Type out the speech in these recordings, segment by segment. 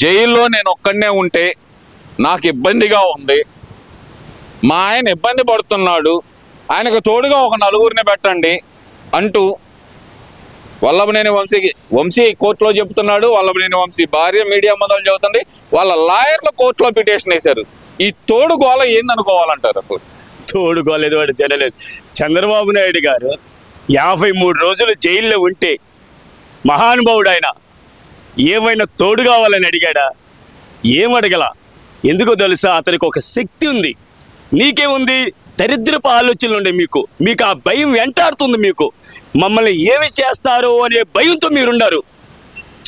జైల్లో నేను ఒక్కడనే ఉంటే నాకు ఇబ్బందిగా ఉంది, మా ఆయన ఇబ్బంది పడుతున్నాడు, ఆయనకు తోడుగా ఒక నలుగురిని పెట్టండి అంటూ వల్లభనేని వంశీ కోర్టులో చెబుతున్నాడు. వల్లభనేని వంశీ భార్య మీడియా మొదలు చెబుతుంది. వాళ్ళ లాయర్లు కోర్టులో పిటిషన్ వేశారు. ఈ తోడు గోల ఏందనుకోవాలంటారు? అసలు తోడు గోలేదు వాడు తినలేదు. చంద్రబాబు నాయుడు గారు 53 రోజులు జైల్లో ఉంటే మహానుభావుడు ఆయన ఏమైనా తోడు కావాలని అడిగాడా? ఏం అడగల. ఎందుకో తెలుసా? అతనికి ఒక శక్తి ఉంది. నీకేముంది? దరిద్రపు ఆలోచనలు ఉండే మీకు ఆ భయం వెంటాడుతుంది. మీకు మమ్మల్ని ఏమి చేస్తారో అనే భయంతో మీరున్నారు.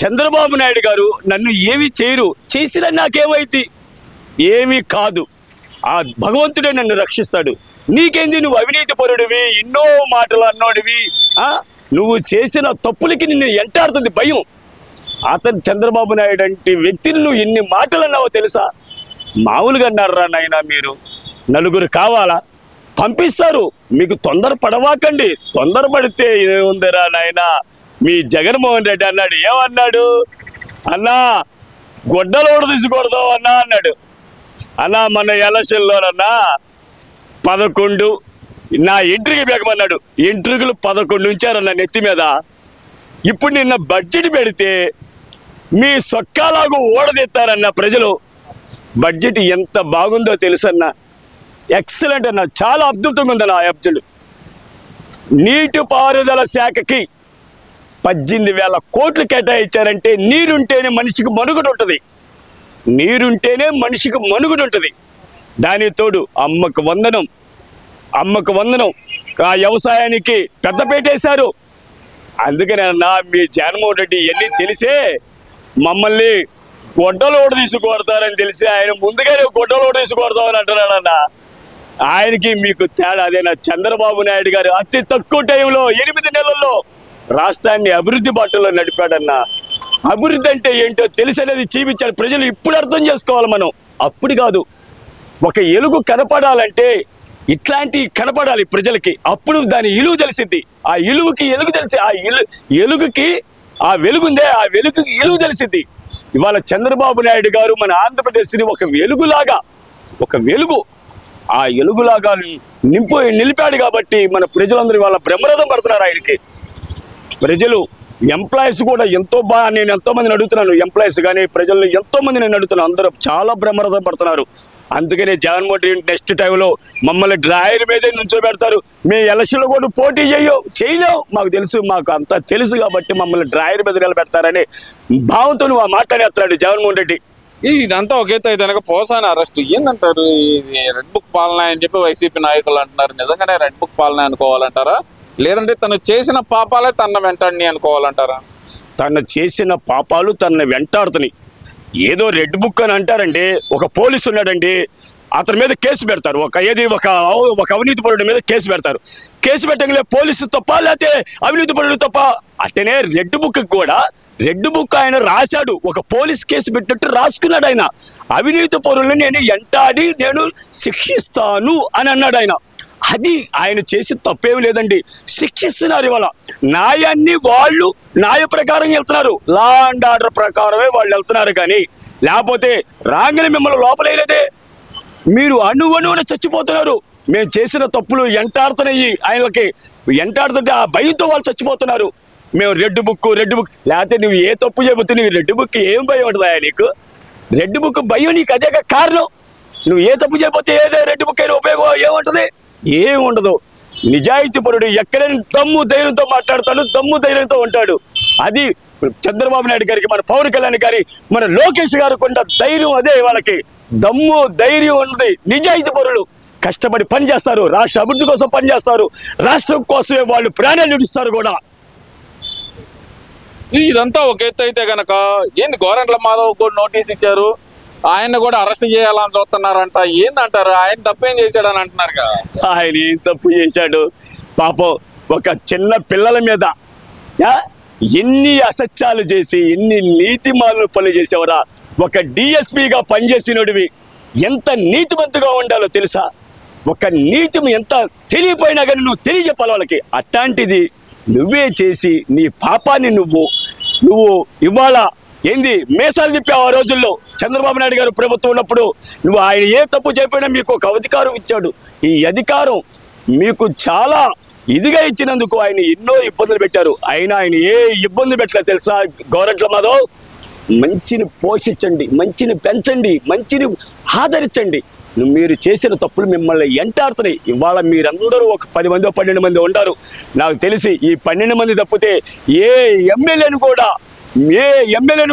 చంద్రబాబు నాయుడు గారు నన్ను ఏమి చేయరు, చేసినా నాకేమైతే ఏమీ కాదు, ఆ భగవంతుడే నన్ను రక్షిస్తాడు. నీకేంది? నువ్వు అవినీతి పరుడివి, ఎన్నో మాటలు అన్నోడివి, నువ్వు చేసిన తప్పులకి నిన్ను వెంటాడుతుంది భయం. అతను చంద్రబాబు నాయుడు అంటే వ్యక్తిని నువ్వు ఎన్ని మాటలు అన్నావో తెలుసా? మామూలుగా అన్నారా నాయన? మీరు నలుగురు కావాలా? పంపిస్తారు. మీకు తొందర పడవాకండి. తొందరపడితే ఏముందిరా నాయన? మీ జగన్మోహన్ రెడ్డి అన్నాడు. ఏమన్నాడు? అన్నా గొడ్డలోడు తీసుకోకూడదు అన్నా అన్నాడు. అన్నా మన ఎలక్షన్లోనన్నా 11 నా ఎంట్రీకి బేకమన్నాడు. ఎంట్రీకులు 11 ఉంచారన్న నెత్తి మీద. ఇప్పుడు నిన్న బడ్జెట్ పెడితే మీ సొక్కాలాగు ఓడదెత్తారన్న ప్రజలు. బడ్జెట్ ఎంత బాగుందో తెలుసన్నా? ఎక్సలెంట్ అన్న, చాలా అద్భుతంగా ఉందన్న ఆ బడ్జెట్. నీటిపారుదల శాఖకి 18,000 కోట్లు కేటాయించారంటే నీరుంటేనే మనిషికి మనుగడ ఉంటుంది. నీరుంటేనే మనిషికి మనుగడ ఉంటుంది. దాని తోడు అమ్మకు వందనం ఆ వ్యవసాయానికి పెద్ద పెట్టేశారు. అందుకనే అన్న మీ జగన్మోహన్ రెడ్డి ఇవన్నీ తెలిసే మమ్మల్ని గొడ్డలోడు తీసుకొడతారని తెలిసి ఆయన ముందుగానే గొడ్డలోడు తీసుకొడతామని అంటున్నాడన్న. ఆయనకి మీకు తేడా అదేనా? చంద్రబాబు నాయుడు గారు అతి తక్కువ టైంలో 8 నెలల్లో రాష్ట్రాన్ని అభివృద్ధి బాటలో నడిపాడన్న. అభివృద్ధి అంటే ఏంటో తెలిసనేది చూపించాడు. ప్రజలు ఇప్పుడు అర్థం చేసుకోవాలి మనం, అప్పుడు కాదు. ఒక ఎలుగు కనపడాలంటే ఇట్లాంటి కనపడాలి ప్రజలకి, అప్పుడు దాని ఇలువ తెలిసింది. ఆ ఇలువకి ఎలుగు తెలిసి, ఆ ఎలుగుకి ఆ వెలుగుందే, ఆ వెలుగుకి ఇలువ తెలిసింది. ఇవాళ చంద్రబాబు నాయుడు గారు మన ఆంధ్రప్రదేశ్ని ఒక వెలుగు ఆ ఎలుగులాగా నిలిపాడు కాబట్టి మన ప్రజలందరూ ఇవాళ బ్రహ్మరథం పడుతున్నారు ఆయనకి. ప్రజలు ఎంప్లాయీస్ కూడా నేను ఎంతోమందిని అడుగుతున్నాను. ఎంప్లాయీస్ కానీ ప్రజలు ఎంతోమంది నేను అడుగుతున్నాను. అందరూ చాలా బ్రహ్మరథం పడుతున్నారు. అందుకనే జగన్మోహన్ రెడ్డి నెక్స్ట్ టైంలో మమ్మల్ని డ్రాయర్ మీదే నుంచోబెడతారు. మేము ఎలక్షన్లో కూడా పోటీ చేయలేవు, మాకు తెలుసు, మాకు అంతా తెలుసు కాబట్టి మమ్మల్ని డ్రాయర్ మీద నిలబెడతారని భావంతో నువ్వు ఆ మాట్లాడేస్తున్నాడు జగన్మోహన్ రెడ్డి. ఇదంతా ఒకేత అయితే పోసాని అరెస్ట్ ఏందంటారు? ఇది రెడ్ బుక్ పాలన అని చెప్పి వైసీపీ నాయకులు అంటున్నారు. నిజంగానే రెడ్ బుక్ పాలన అనుకోవాలంటారా, లేదంటే తను చేసిన పాపాలే తన వెంటాడిని అనుకోవాలంటారా? తను చేసిన పాపాలు తనని వెంటాడుతున్నాయి. ఏదో రెడ్ బుక్ అని అంటారండి. ఒక పోలీసు ఉన్నాడండి, అతని మీద కేసు పెడతారు. ఒక అవినీతి పరుడి మీద కేసు పెడతారు. కేసు పెట్టగలే పోలీసు తప్ప లేకపోతే అవినీతి పరుడు తప్ప? అట్టనే రెడ్ బుక్ ఆయన రాశాడు. ఒక పోలీస్ కేసు పెట్టినట్టు రాసుకున్నాడు ఆయన. అవినీతి పరులను నేను శిక్షిస్తాను అని అన్నాడు ఆయన. అది ఆయన చేసి తప్పేమి లేదండి. శిక్షిస్తున్నారు. ఇవాళ న్యాయాన్ని వాళ్ళు న్యాయ ప్రకారం వెళ్తున్నారు, లా అండ్ ఆర్డర్ ప్రకారమే వాళ్ళు వెళ్తున్నారు. కానీ లేకపోతే రాగానే మిమ్మల్ని లోపలేదే. మీరు అణువణువున చచ్చిపోతున్నారు. మేము చేసిన తప్పులు ఎంటాడుతున్నాయి. ఆయనకి ఎంటాడుతుంటే ఆ భయంతో వాళ్ళు చచ్చిపోతున్నారు. మేము రెడ్ బుక్ లేకపోతే నువ్వు ఏ తప్పు చేయబోతే నీకు రెడ్ బుక్ ఏం భయం ఉంటుందా? నీకు రెడ్ బుక్ భయం నీకు అదే కారణం. నువ్వు ఏ తప్పు చేయబోతే ఏదో రెడ్ బుక్ అయినా ఉపయోగం ఏముంటుంది? ఏముండదు. నిజాయితీ పరుడు ఎక్కడైనా దమ్ము ధైర్యంతో మాట్లాడతాడు, దమ్ము ధైర్యంతో ఉంటాడు. అది చంద్రబాబు నాయుడు గారికి, మన పవన్ కళ్యాణ్ గారి, మన లోకేష్ గారు కొంత ధైర్యం అదే. వాళ్ళకి దమ్ము ధైర్యం ఉన్నది. నిజాయితీ పరులు కష్టపడి పనిచేస్తారు, రాష్ట్ర అభివృద్ధి కోసం పనిచేస్తారు, రాష్ట్రం కోసమే వాళ్ళు ప్రాణాలు విడిస్తారు కూడా. ఇదంతా ఒక ఎత్తు అయితే గనక ఏంది గోరంట్ల మాధవ్ కూడా నోటీస్ ఇచ్చారు, ఆయన కూడా అరెస్ట్ చేయాలని చూస్తున్నారంట. ఏందంటారు? ఆయన తప్పేం చేశాడని అంటున్నారు కదా. ఆయన ఏం తప్పు చేశాడు? పాపం ఒక చిన్న పిల్లల మీద ఎన్ని అసత్యాలు చేసి ఎన్ని నీతిమాలను పనులు చేసేవరా. ఒక డిఎస్పీగా పనిచేసినోడివి ఎంత నీతిమంతుగా ఉండాలో తెలుసా? ఒక నీతి ఎంత తెలియపోయినా కానీ నువ్వు తెలియజెప్పాలి వాళ్ళకి. అట్లాంటిది నువ్వే చేసి నీ పాపాన్ని నువ్వు ఇవాళ ఏంది మేసాలు తిప్పావు ఆ రోజుల్లో చంద్రబాబు నాయుడు గారు ప్రభుత్వం ఉన్నప్పుడు. నువ్వు ఆయన ఏ తప్పు చెప్పినా మీకు ఒక అధికారం ఇచ్చాడు. ఈ అధికారం మీకు చాలా ఇదిగా ఇచ్చినందుకు ఆయన ఎన్నో ఇబ్బందులు పెట్టారు. అయినా ఆయన ఏ ఇబ్బంది పెట్టలే తెలుసా? గోరంట్ల మాధవ్, మంచిని పోషించండి, మంచిని పెంచండి, మంచిని ఆదరించండి. మీరు చేసిన తప్పులు మిమ్మల్ని ఎంటాడుతున్నాయి. ఇవాళ మీరందరూ ఒక 10 మంది 12 మంది ఉంటారు. నాకు తెలిసి ఈ 12 మంది తప్పితే ఏ ఎమ్మెల్యేను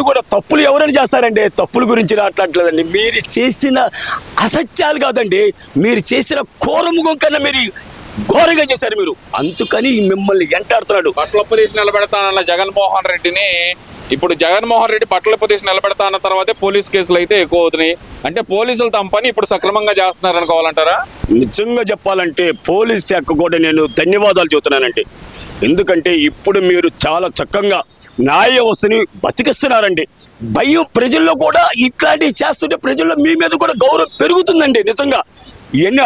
కూడా తప్పులు ఎవరైనా చేస్తారండి. తప్పుల గురించి మాట్లాడలేదండి. మీరు చేసిన అసత్యాలు కాదండి, మీరు చేసిన ఘోరముఖం కన్నా మీరు ఘోరంగా చేశారు మీరు. అందుకని మిమ్మల్ని ఎంటాడుతున్నాడు. బట్టలప్పు తీసి నిలబెడతానన్న జగన్మోహన్ రెడ్డిని ఇప్పుడు జగన్మోహన్ రెడ్డి బట్టలప్పు తీసి నిలబెడతాన్న తర్వాతే పోలీస్ కేసులు అయితే ఎక్కువ అవుతున్నాయి. అంటే పోలీసులు తమ పని ఇప్పుడు సక్రమంగా చేస్తున్నారు అనుకోవాలంటారా? నిజంగా చెప్పాలంటే పోలీస్ శాఖ కూడా నేను ధన్యవాదాలు చెబుతున్నానండి. ఎందుకంటే ఇప్పుడు మీరు చాలా చక్కగా న్యాయ వ్యవస్థని బతికిస్తున్నారండి. భయం ప్రజల్లో కూడా ఇట్లాంటివి చేస్తుంటే ప్రజల్లో మీ మీద కూడా గౌరవం పెరుగుతుందండి. నిజంగా ఇవన్నీ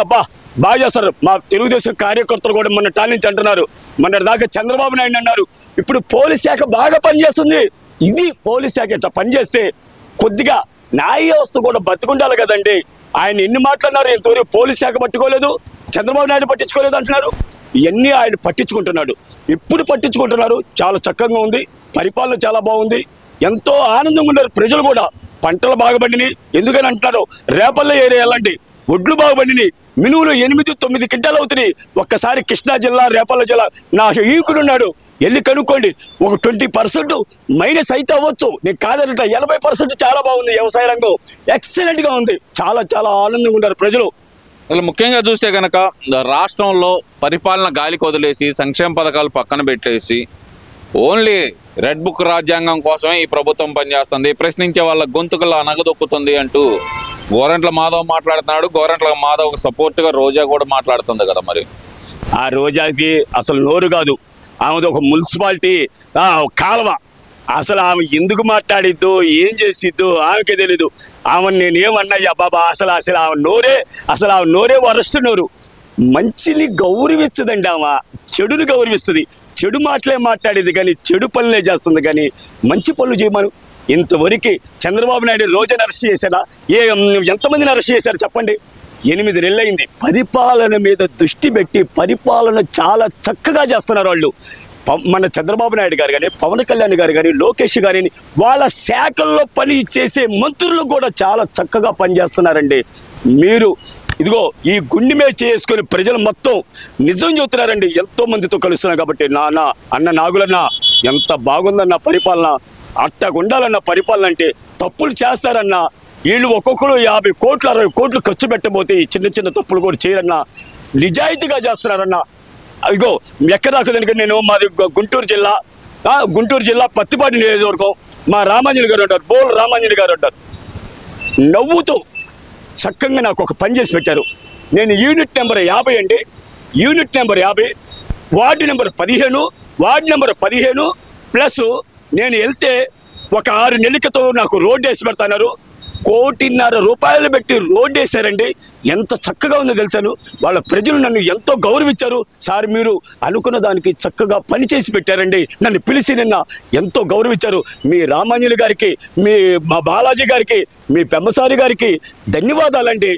బాగా చేస్తారు. మా తెలుగుదేశం కార్యకర్తలు కూడా మొన్న టాలెంట్ అంటున్నారు, మొన్న దాకా చంద్రబాబు నాయుడు అన్నారు. ఇప్పుడు పోలీస్ శాఖ బాగా పనిచేస్తుంది. ఇది పోలీస్ శాఖ ఇట్లా పనిచేస్తే కొద్దిగా న్యాయ వ్యవస్థ కూడా బతుకుండాలి కదండి. ఆయన ఎన్ని మాట్లాడినారు, ఇంతవరకు పోలీస్ శాఖ పట్టుకోలేదు, చంద్రబాబు నాయుడు పట్టించుకోలేదు అంటున్నారు. ఇవన్నీ ఆయన పట్టించుకుంటున్నాడు. ఇప్పుడు పట్టించుకుంటున్నారు. చాలా చక్కగా ఉంది, పరిపాలన చాలా బాగుంది, ఎంతో ఆనందంగా ఉన్నారు ప్రజలు కూడా. పంటలు బాగా పండినాయి. ఎందుకని అంటున్నారు, రేపల్లో ఏరియా వెళ్ళండి, ఒడ్లు బాగా పండినాయి. మినువులు 8-9 క్వింటాలు అవుతున్నాయి. ఒక్కసారి కృష్ణా జిల్లా, రేపల్ల జిల్లా, నా ఈకుడున్నాడు, వెళ్ళి కనుక్కోండి. ఒక 20% మైనస్ అయితే అవ్వచ్చు, నేను కాదనట. 80% చాలా బాగుంది. వ్యవసాయ రంగం ఎక్సలెంట్గా ఉంది. చాలా చాలా ఆనందంగా ఉన్నారు ప్రజలు. అసలు ముఖ్యంగా చూస్తే కనుక రాష్ట్రంలో పరిపాలన గాలికి వదిలేసి సంక్షేమ పథకాలు పక్కన పెట్టేసి ఓన్లీ రెడ్ బుక్ రాజ్యాంగం కోసమే ఈ ప్రభుత్వం పనిచేస్తుంది, ప్రశ్నించే వాళ్ళ గొంతుకలు అనగదొక్కుతుంది అంటూ గోరంట్ల మాధవ్ మాట్లాడుతున్నాడు. గోరంట్ల మాధవ్ సపోర్ట్గా రోజా కూడా మాట్లాడుతుంది కదా. మరి ఆ రోజాకి అసలు నోరు కాదు, ఆమెది ఒక మున్సిపాలిటీ కాలువ. అసలు ఆమె ఎందుకు మాట్లాడిద్దో ఏం చేసిద్దో ఆమెకే తెలీదు. ఆమెను నేనేమన్నాయ్యా బాబా, అసలు ఆమె నోరే వరస్ట్ నోరు. మంచిని గౌరవించదండి ఆమె, చెడుని గౌరవిస్తుంది. చెడు మాటలే మాట్లాడేది కానీ చెడు పనులే చేస్తుంది కానీ మంచి పనులు చేయమను. ఇంతవరకు చంద్రబాబు నాయుడు రోజాను అరెస్ట్ చేశారా? ఎంతమందిని అరెస్ట్ చేశారు చెప్పండి? 8 నెలలైంది. పరిపాలన మీద దృష్టి పెట్టి పరిపాలన చాలా చక్కగా చేస్తున్నారు వాళ్ళు. మన చంద్రబాబు నాయుడు గారు కానీ, పవన్ కళ్యాణ్ గారు కానీ, లోకేష్ గారిని వాళ్ళ శాఖల్లో పని చేసే మంత్రులు కూడా చాలా చక్కగా పనిచేస్తున్నారండి. మీరు ఇదిగో ఈ గుండె మీద చేసుకొని ప్రజలు మొత్తం నిజం చెబుతున్నారండి. ఎంతో మందితో కలుస్తున్నారు కాబట్టి అన్న నాగులన్న ఎంత బాగుందన్న పరిపాలన, అట్టగా ఉండాలన్న పరిపాలన. అంటే తప్పులు చేస్తారన్న వీళ్ళు ఒక్కొక్కరు 50 కోట్లు 60 కోట్లు ఖర్చు పెట్టబోతే ఈ చిన్న చిన్న తప్పులు కూడా చేయరన్న, నిజాయితీగా చేస్తున్నారన్న. ఇగో ఎక్కదాకదానికి మాది గుంటూరు జిల్లా పత్తిపాటి నియోజకవర్గం. మా రామాంజలి గారు ఉంటారు, బోల్ రామాంజలి గారు ఉంటారు. నవ్వుతూ చక్కగా నాకు ఒక పని చేసి పెట్టారు. నేను యూనిట్ నెంబర్ 50 అండి, unit number 50, ward number 15 plus నేను వెళ్తే ఒక 6 నెలల క్రితం నాకు రోడ్డు వేసి పెడతాన్నారు. 1.5 కోట్లు పెట్టి రోడ్డు వేశారండి. ఎంత చక్కగా ఉందో తెలుసాను. వాళ్ళ ప్రజలు నన్ను ఎంతో గౌరవించారు. సార్ మీరు అనుకున్న దానికి చక్కగా పని చేసి పెట్టారండి. నన్ను పిలిచి నిన్న ఎంతో గౌరవించారు. మీ రామాంజలి గారికి, మా బాలాజీ గారికి, మీ పెమ్మసారి గారికి ధన్యవాదాలండి.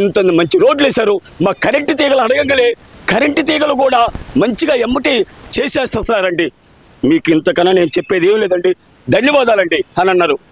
ఇంత మంచి రోడ్లు వేశారు. మా కరెంటు తీగలు అడగంగలే కరెంటు తీగలు కూడా మంచిగా ఎమ్మటి చేసేస్తున్నారండి. మీకు ఇంతకన్నా నేను చెప్పేది ఏం లేదండి, ధన్యవాదాలండి అని అన్నారు.